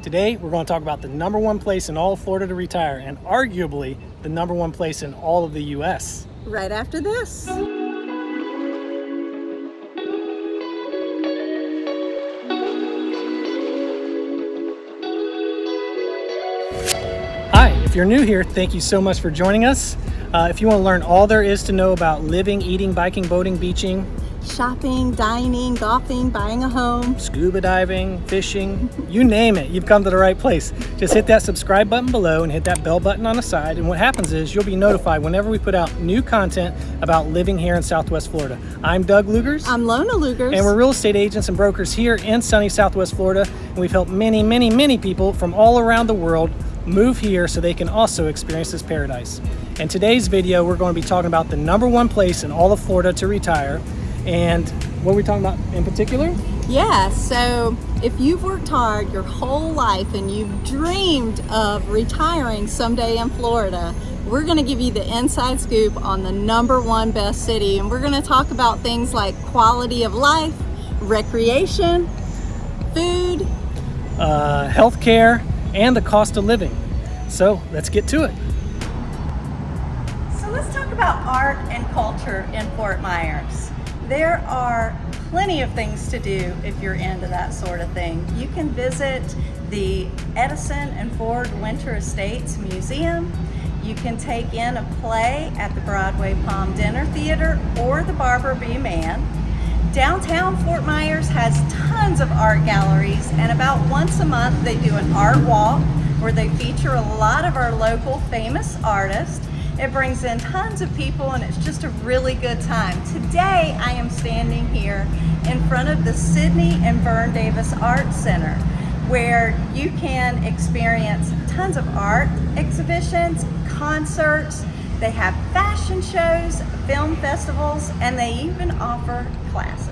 Today, we're going to talk about the number one place in all of Florida to retire, and arguably the number one place in all of the U.S. Right after this. Hi, if you're new here, thank you so much for joining us. If you want to learn all there is to know about living, eating, biking, boating, beaching, Shopping, dining, golfing, buying a home, scuba diving, fishing, you name it, you've come to the right place. Just hit that subscribe button below and hit that bell button on the side, and what happens is you'll be notified whenever we put out new content about living here in Southwest Florida. I'm Doug Lugers. I'm Lona Lugers. And we're real estate agents and brokers here in sunny Southwest Florida, and we've helped many people from all around the world move here so they can also experience this paradise. In today's video, we're going to be talking about the number one place in all of Florida to retire. And what are we talking about in particular? Yeah, so if you've worked hard your whole life and you've dreamed of retiring someday in Florida, we're going to give you the inside scoop on the number one best city. And we're going to talk about things like quality of life, recreation, food, healthcare, and the cost of living. So let's get to it. So let's talk about art and culture in Fort Myers. There are plenty of things to do if you're into that sort of thing. You can visit the Edison and Ford Winter Estates Museum. You can take in a play at the Broadway Palm Dinner Theater or the Barbara B. Mann. Downtown Fort Myers has tons of art galleries, and about once a month they do an art walk where they feature a lot of our local famous artists. It brings in tons of people and it's just a really good time. Today I am standing here in front of the Sidney and Vern Davis Art Center, where you can experience tons of art exhibitions, concerts. They have fashion shows, film festivals, and they even offer classes.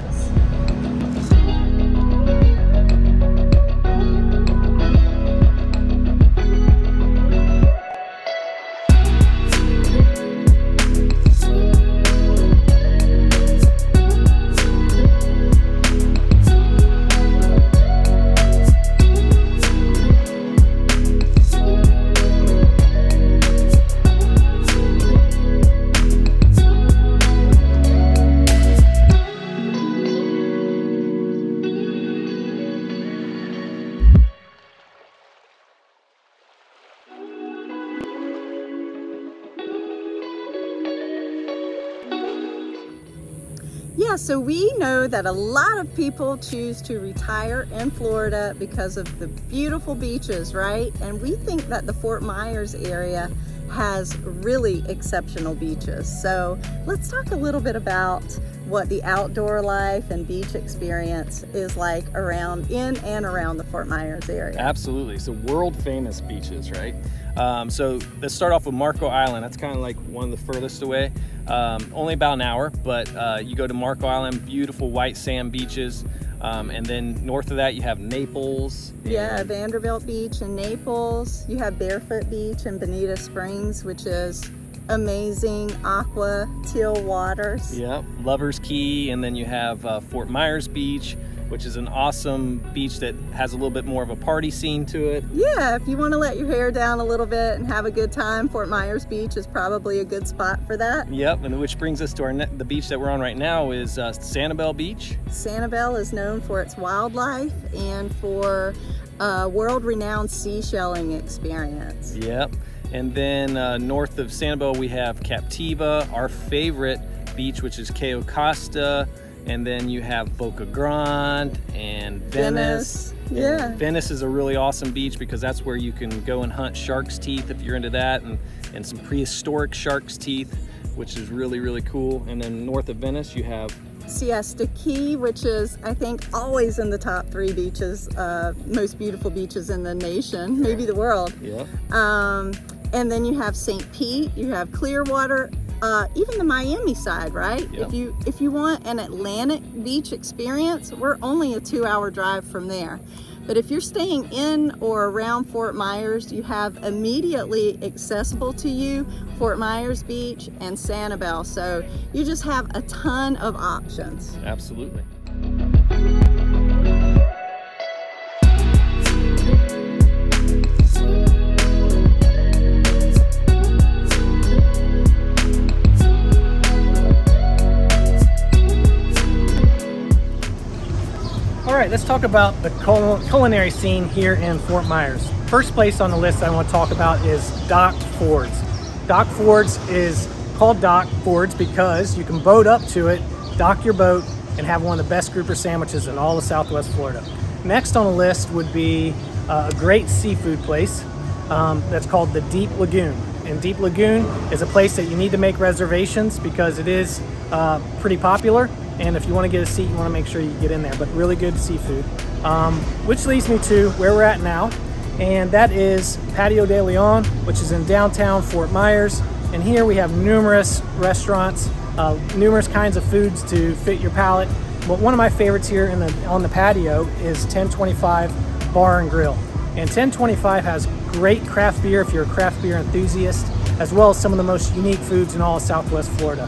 Yeah, so we know that a lot of people choose to retire in Florida because of the beautiful beaches, right? And we think that the Fort Myers area has really exceptional beaches. So let's talk a little bit about what the outdoor life and beach experience is like in and around the Fort Myers area. Absolutely. So world famous beaches, right? So let's start off with Marco Island. That's kind of like one of the furthest away. Only about an hour, but you go to Marco Island, beautiful white sand beaches. And then north of that, you have Naples. Yeah, Vanderbilt Beach in Naples. You have Barefoot Beach in Bonita Springs, which is amazing aqua teal waters. Yeah, Lover's Key. And then you have Fort Myers Beach, which is an awesome beach that has a little bit more of a party scene to it. Yeah, if you want to let your hair down a little bit and have a good time, Fort Myers Beach is probably a good spot for that. Yep, and which brings us to the beach that we're on right now is Sanibel Beach. Sanibel is known for its wildlife and for world-renowned seashelling experience. Yep, and then north of Sanibel we have Captiva, our favorite beach, which is Cayo Costa. And then you have Boca Grande and Venice. Yeah. And Venice is a really awesome beach because that's where you can go and hunt shark's teeth if you're into that, and some prehistoric shark's teeth, which is really cool. And then north of Venice you have Siesta Key, which is, I think, always in the top 3 beaches, most beautiful beaches in the nation, maybe the world. Yeah. And then you have St. Pete, you have Clearwater, even the Miami side, right? Yep. If you want an Atlantic beach experience, we're only a 2-hour drive from there. But if you're staying in or around Fort Myers, you have immediately accessible to you Fort Myers Beach and Sanibel. So you just have a ton of options. Absolutely. right, let's talk about the culinary scene here in Fort Myers. First place on the list I want to talk about is Doc Ford's. Doc Ford's is called Doc Ford's because you can boat up to it, dock your boat, and have one of the best grouper sandwiches in all of Southwest Florida. Next on the list would be a great seafood place that's called the Deep Lagoon. And Deep Lagoon is a place that you need to make reservations because it is pretty popular. And if you want to get a seat, you want to make sure you get in there, but really good seafood. Which leads me to where we're at now, and that is Patio de Leon, which is in downtown Fort Myers. And here we have numerous restaurants, numerous kinds of foods to fit your palate. But one of my favorites here on the patio is 1025 Bar and Grill. And 1025 has great craft beer if you're a craft beer enthusiast, as well as some of the most unique foods in all of Southwest Florida.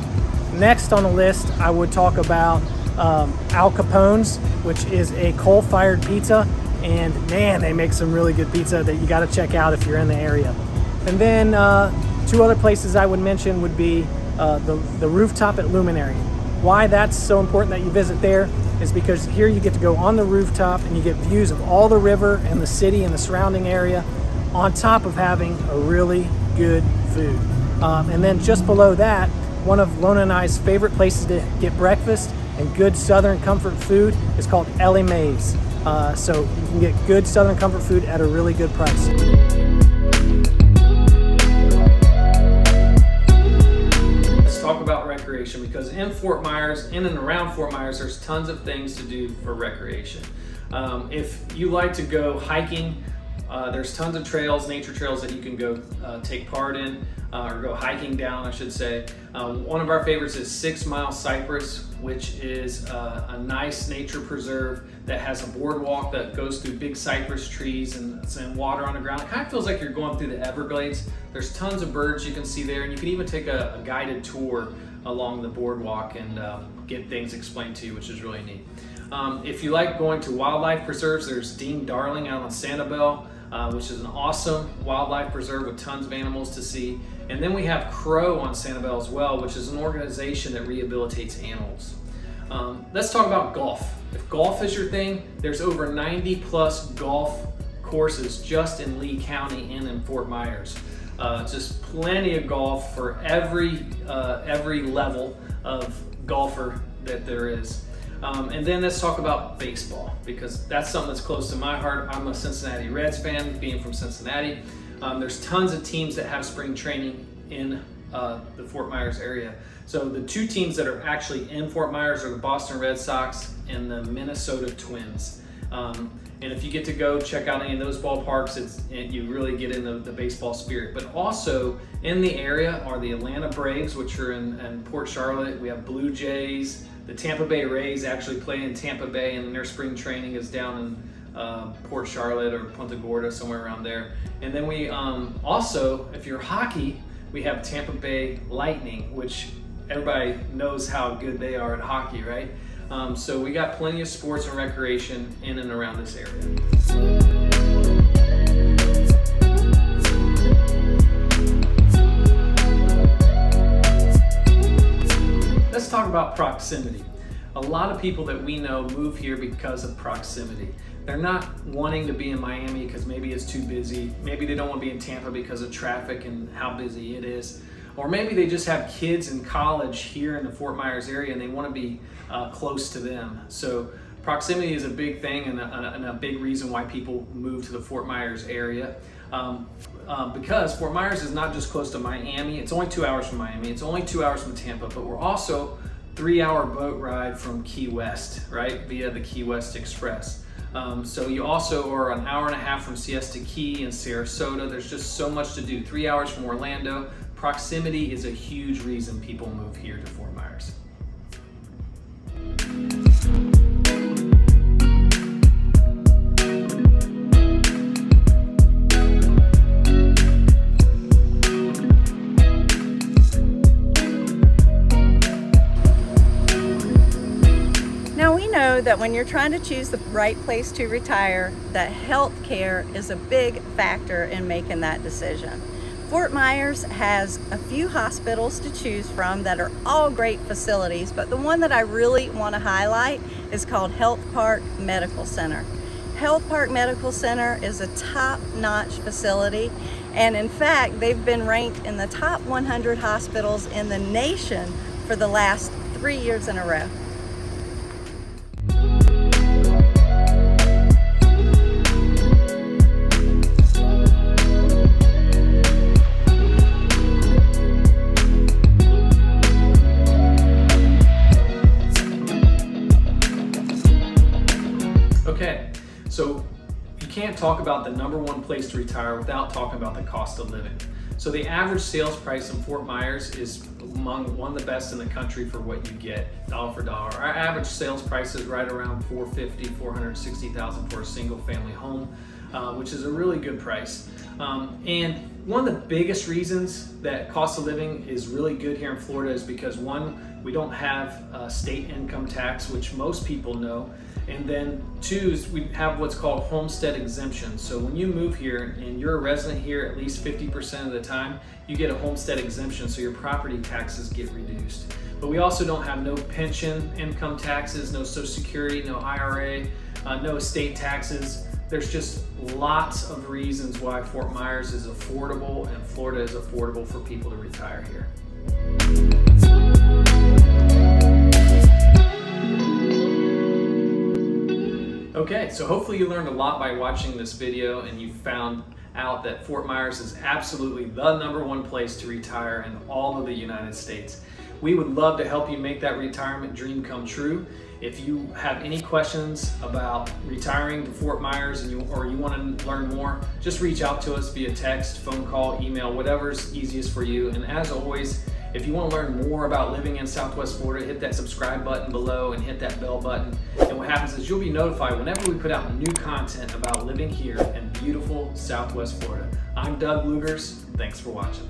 Next on the list, I would talk about Al Capone's, which is a coal-fired pizza. And man, they make some really good pizza that you got to check out if you're in the area. And then two other places I would mention would be the rooftop at Luminary. Why that's so important that you visit there is because here you get to go on the rooftop and you get views of all the river and the city and the surrounding area, on top of having a really good food. And then just below that, one of Lona and I's favorite places to get breakfast and good Southern comfort food is called Ellie Mae's. So you can get good Southern comfort food at a really good price. Talk about recreation, because in Fort Myers, in and around Fort Myers, there's tons of things to do for recreation. If you like to go hiking, there's tons of trails, nature trails that you can go take part in, or go hiking down, I should say. One of our favorites is 6 Mile Cypress, which is a nice nature preserve that has a boardwalk that goes through big cypress trees and water on the ground. It kind of feels like you're going through the Everglades. There's tons of birds you can see there, and you can even take a guided tour along the boardwalk and get things explained to you, which is really neat. If you like going to wildlife preserves, there's Dean Darling out on Sanibel, which is an awesome wildlife preserve with tons of animals to see. And then we have Crow on Sanibel as well, which is an organization that rehabilitates animals. Let's talk about golf. If golf is your thing, there's over 90 plus golf courses just in Lee County and in Fort Myers. Just plenty of golf for every level of golfer that there is. And then let's talk about baseball, because that's something that's close to my heart. I'm a Cincinnati Reds fan, being from Cincinnati. There's tons of teams that have spring training in the Fort Myers area. So the two teams that are actually in Fort Myers are the Boston Red Sox and the Minnesota Twins. And if you get to go check out any of those ballparks, you really get into the baseball spirit. But also in the area are the Atlanta Braves, which are in Port Charlotte. We have Blue Jays. The Tampa Bay Rays actually play in Tampa Bay, and their spring training is down in Port Charlotte or Punta Gorda, somewhere around there. And then we also, if you're hockey, we have Tampa Bay Lightning, which everybody knows how good they are at hockey, right? So we got plenty of sports and recreation in and around this area. Let's talk about proximity. A lot of people that we know move here because of proximity. They're not wanting to be in Miami because maybe it's too busy. Maybe they don't want to be in Tampa because of traffic and how busy it is. Or maybe they just have kids in college here in the Fort Myers area and they want to be close to them. So proximity is a big thing and a big reason why people move to the Fort Myers area. Because Fort Myers is not just close to Miami. It's only 2 hours from Miami. It's only 2 hours from Tampa, but we're also 3-hour boat ride from Key West, right? Via the Key West Express. So you also are an hour and a half from Siesta Key and Sarasota. There's just so much to do. 3 hours from Orlando. Proximity is a huge reason people move here to Fort Myers. Now we know that when you're trying to choose the right place to retire, that health care is a big factor in making that decision. Fort Myers has a few hospitals to choose from that are all great facilities, but the one that I really want to highlight is called Health Park Medical Center. Health Park Medical Center is a top-notch facility, and in fact, they've been ranked in the top 100 hospitals in the nation for the last 3 years in a row. Okay, so you can't talk about the #1 place to retire without talking about the cost of living. So the average sales price in Fort Myers is among one of the best in the country for what you get, dollar for dollar. Our average sales price is right around $450,000, $460,000 for a single family home, which is a really good price. And one of the biggest reasons that cost of living is really good here in Florida is because, one, we don't have state income tax, which most people know. And then two is we have what's called homestead exemption. So when you move here and you're a resident here at least 50% of the time, you get a homestead exemption, so your property taxes get reduced. But we also don't have no pension income taxes, no Social Security, no IRA, no estate taxes. There's just lots of reasons why Fort Myers is affordable and Florida is affordable for people to retire here. Okay, so hopefully you learned a lot by watching this video and you found out that Fort Myers is absolutely the #1 place to retire in all of the United States. We would love to help you make that retirement dream come true. If you have any questions about retiring to Fort Myers or you want to learn more, just reach out to us via text, phone call, email, whatever's easiest for you. And as always, if you want to learn more about living in Southwest Florida, hit that subscribe button below and hit that bell button. And what happens is you'll be notified whenever we put out new content about living here in beautiful Southwest Florida. I'm Doug Lugers. Thanks for watching.